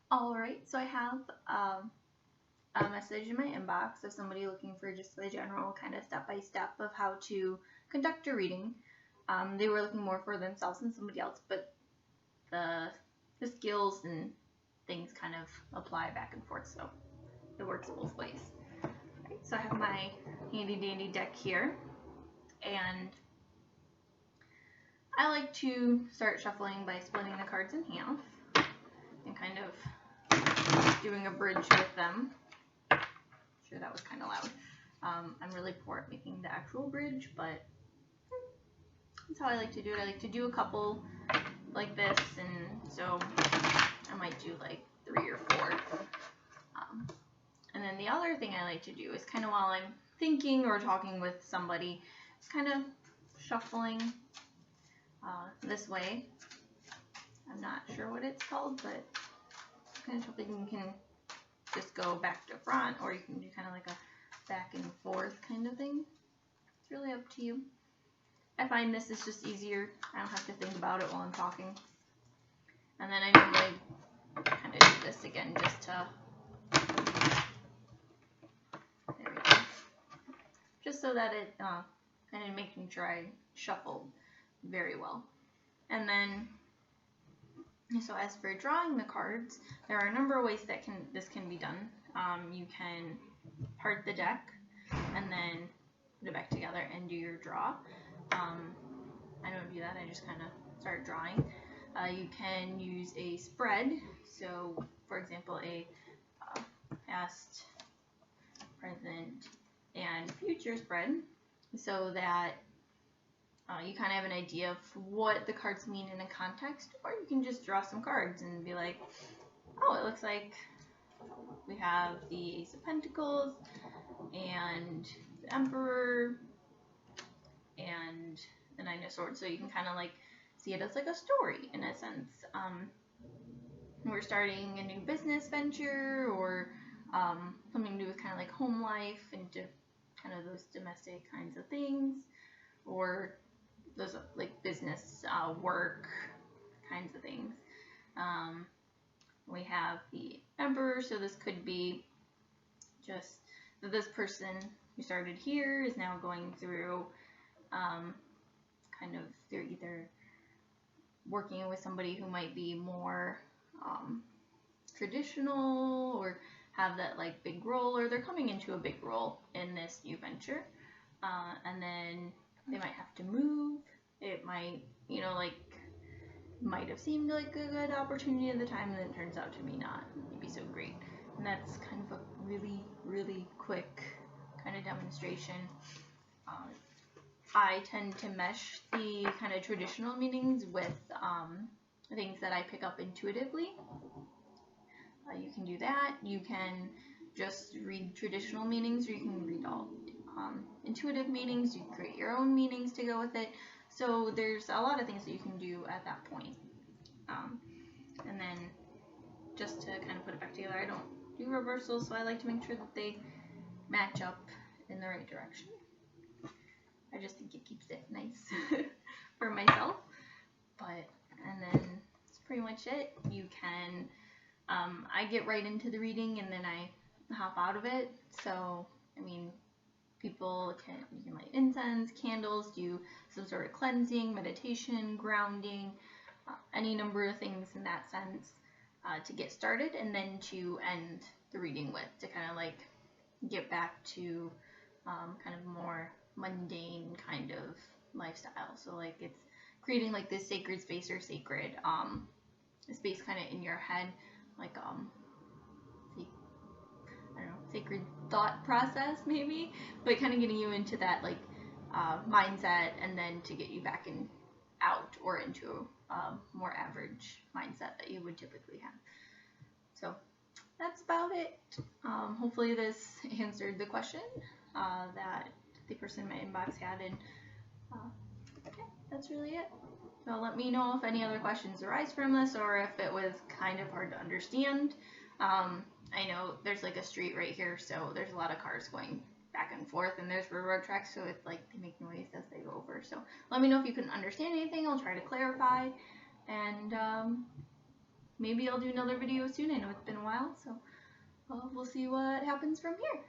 Alright, so I have a message in my inbox of somebody looking for just the general kind of step-by-step of how to conduct a reading. They were looking more for themselves than somebody else, but the skills and things kind of apply back and forth, so it works both ways. Right, so I have my handy dandy deck here, and I like to start shuffling by splitting the cards in half and kind of doing a bridge with them. Sure, that was kind of loud. I'm really poor at making the actual bridge, but that's how I like to do it. I like to do a couple like this, and so I might do like 3 or 4. And then the other thing I like to do is kind of while I'm thinking or talking with somebody, just kind of shuffling this way. I'm not sure what it's called, but kind of shuffling, you can just go back to front, or you can do kind of like a back and forth kind of thing. It's really up to you. I find this is just easier. I don't have to think about it while I'm talking. And then I normally kind of do this again just to, there we go, just so that it kind of making sure I shuffled very well. And then, so as for drawing the cards, there are a number of ways that this can be done. You can part the deck and then put it back together and do your draw. I don't do that, I just kind of start drawing. You can use a spread, so for example a past, present, and future spread, so that you kind of have an idea of what the cards mean in a context, or you can just draw some cards and be like, oh, it looks like we have the Ace of Pentacles and the Emperor and the Nine of Swords, so you can kind of like see it as like a story in a sense. We're starting a new business venture, or something to do with kind of like home life and kind of those domestic kinds of things, or those like business work kinds of things. We have the Emperor, so this could be just that this person who started here is now going through kind of, they're either working with somebody who might be more traditional or have that like big role, or they're coming into a big role in this new venture, and then they might have to move. It might, you know, like might have seemed like a good opportunity at the time, and then it turns out to be not maybe so great. And that's kind of a really, really quick kind of demonstration. I tend to mesh the kind of traditional meanings with things that I pick up intuitively. You can do that. You can just read traditional meanings, or you can read all intuitive meanings. You can create your own meanings to go with it. So there's a lot of things that you can do at that point. And then just to kind of put it back together, I don't do reversals, so I like to make sure that they match up in the right direction. I just think it keeps it nice for myself. And then that's pretty much it. You can, I get right into the reading and then I hop out of it. So, I mean, you can light incense, candles, do some sort of cleansing, meditation, grounding, any number of things in that sense to get started, and then to end the reading with, to kind of like get back to kind of more mundane kind of lifestyle. So like it's creating like this sacred space, or sacred space kind of in your head, like I don't know, sacred thought process maybe, but kind of getting you into that like mindset, and then to get you back out or into a more average mindset that you would typically have. So that's about it. Hopefully this answered the question that the person in my inbox had, and okay, that's really it. So let me know if any other questions arise from this, or if it was kind of hard to understand. I know there's like a street right here, so there's a lot of cars going back and forth, and there's railroad tracks, so it's like they make noise as they go over. So let me know if you couldn't understand anything. I'll try to clarify, and maybe I'll do another video soon. I know it's been a while, so we'll see what happens from here.